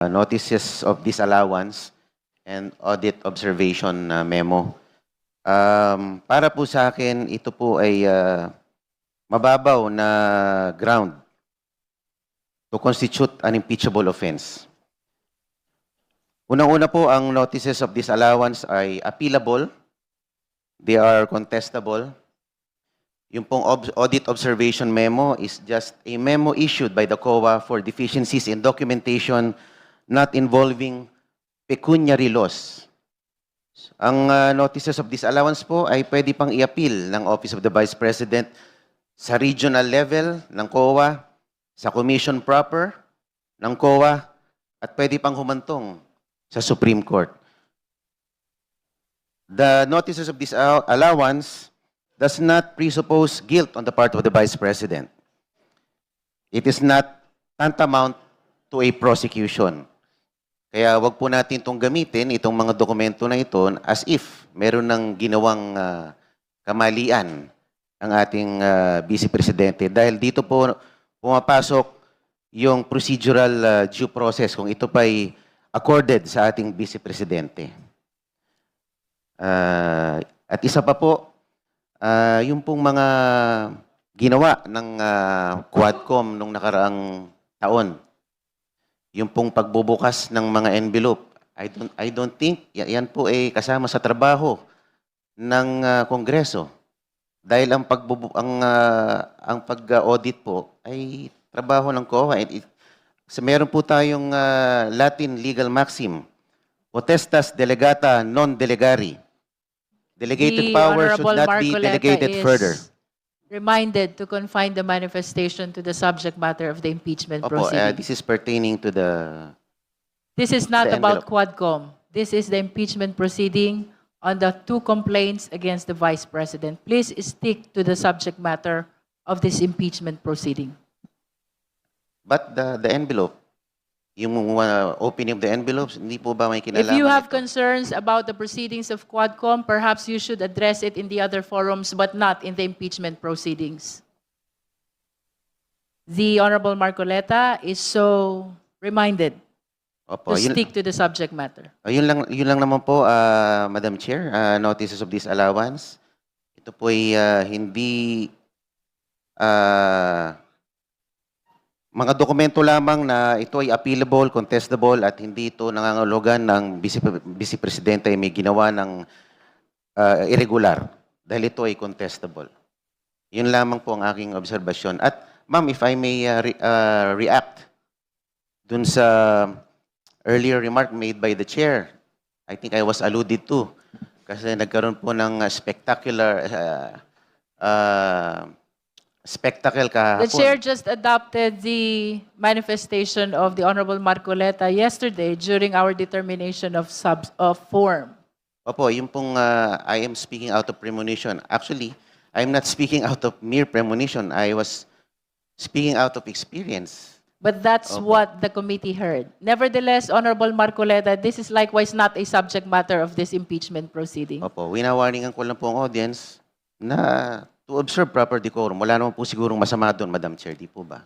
notices of disallowance and audit observation memo. Para po sa akin, ito po ay mababaw na ground to constitute an impeachable offense. Unang-una po, ang notices of disallowance ay appealable. They are contestable. Yung pong audit observation memo is just a memo issued by the COA for deficiencies in documentation not involving pecuniary loss. Ang notices of disallowance po ay pwede pang i-appeal ng Office of the Vice President sa regional level ng COA, sa commission proper ng COA, at pwede pang humantong sa Supreme Court. The notices of disallowance does not presuppose guilt on the part of the Vice President. It is not tantamount to a prosecution. Kaya wag po natin itong gamitin, itong mga dokumento na ito, as if meron ng ginawang kamalian ang ating Vice Presidente. Dahil dito po pumapasok yung procedural due process kung ito pa'y accorded sa ating Vice Presidente. At isa pa po, yung pong mga ginawa ng Quadcom nung nakaraang taon, yung pong pagbubukas ng mga envelope, I don't think yan po ay kasama sa trabaho ng Kongreso. Dahil ang pag-audit po ay trabaho ng COA. Meron po tayong Latin legal maxim, potestas delegata non delegari. Delegated power should not be delegated further. Reminded to confine the manifestation to the subject matter of the impeachment proceeding. This is pertaining to the... This is not the about envelope. Quadcom. This is the impeachment proceeding on the 2 complaints against the Vice President. Please stick to the subject matter of this impeachment proceeding. But the envelope, yung opening of the envelopes, hindi po ba may kinalaman? If you have ito? concerns about the proceedings of Quadcom, perhaps you should address it in the other forums, but not in the impeachment proceedings. The Honorable Marcoleta is so reminded Opo, to stick to the subject matter. Yun lang naman po, Madam Chair, notices of disallowance. Ito po ay hindi mga dokumento lamang na ito ay appealable, contestable, at hindi ito nangangahulugan ng Vice Presidente ay may ginawa ng irregular dahil ito ay contestable. Yun lamang po ang aking obserbasyon. At ma'am, if I may react dun sa earlier remark made by the chair, I think I was alluded to kasi nagkaroon po ng spectacle kahapon. The chair just adopted the manifestation of the Honorable Marcoleta yesterday during our determination of form. Opo, yung pong I am speaking out of premonition. Actually, I'm not speaking out of mere premonition. I was speaking out of experience. But that's Opo. what the committee heard. Nevertheless, Honorable Marcoleta, this is likewise not a subject matter of this impeachment proceeding. Opo, winawarningan ko lang po ang audience na to observe proper decorum. Wala naman po sigurong masama doon, Madam Chair, di po ba?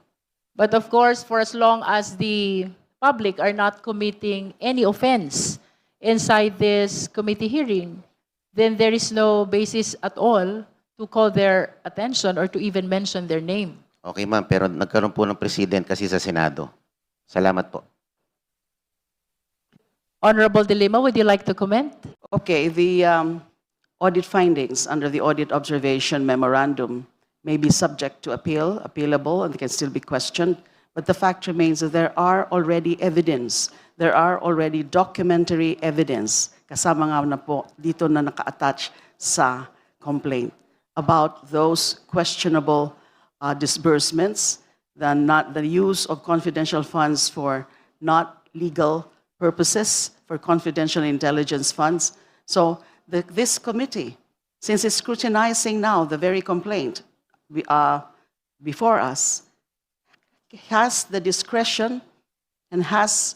But of course, for as long as the public are not committing any offense inside this committee hearing, then there is no basis at all to call their attention or to even mention their name. Okay, ma'am, pero nagkaroon po ng president kasi sa Senado. Salamat po. Honorable De Lima, would you like to comment? Okay, the audit findings under the audit observation memorandum may be subject to appealable, and they can still be questioned. But the fact remains that there are already evidence, there are already documentary evidence, kasama nga na po dito na naka-attach sa complaint, about those questionable disbursements, the use of confidential funds for not legal purposes, for confidential intelligence funds. So this committee, since it's scrutinizing now the very complaint before us, has the discretion and has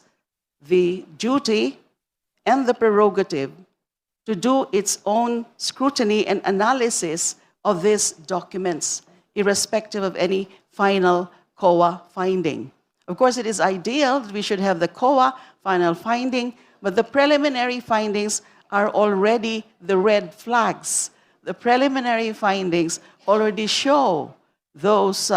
the duty and the prerogative to do its own scrutiny and analysis of these documents, irrespective of any final COA finding. Of course, it is ideal that we should have the COA final finding, but the preliminary findings are already the red flags. The preliminary findings already show those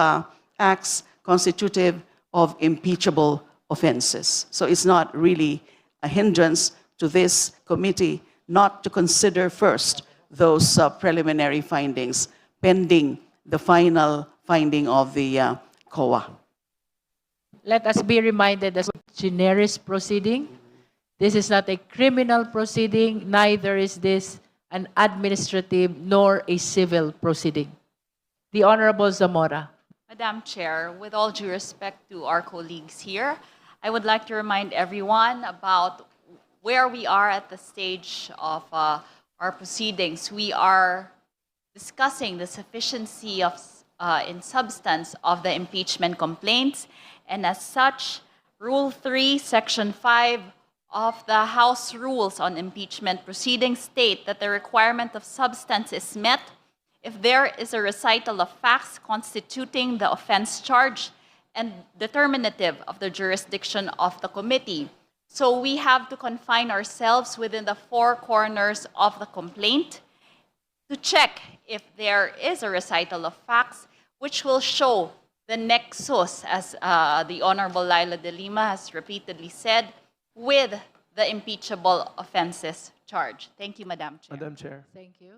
acts constitutive of impeachable offenses. So it's not really a hindrance to this committee not to consider first those preliminary findings pending the final finding of the COA. Let us be reminded that generis proceeding. This is not a criminal proceeding, neither is this an administrative nor a civil proceeding. The Honorable Zamora. Madam Chair, with all due respect to our colleagues here, I would like to remind everyone about where we are at the stage of our proceedings. We are discussing the sufficiency of, in substance of the impeachment complaints, and as such, Rule 3, Section 5 of the House Rules on Impeachment Proceedings state that the requirement of substance is met if there is a recital of facts constituting the offense charge and determinative of the jurisdiction of the committee. So we have to confine ourselves within the four corners of the complaint to check if there is a recital of facts which will show the nexus, as the Honorable Laila de Lima has repeatedly said, with the impeachable offenses charge. Thank you, Madam Chair. Madam Chair. Thank you.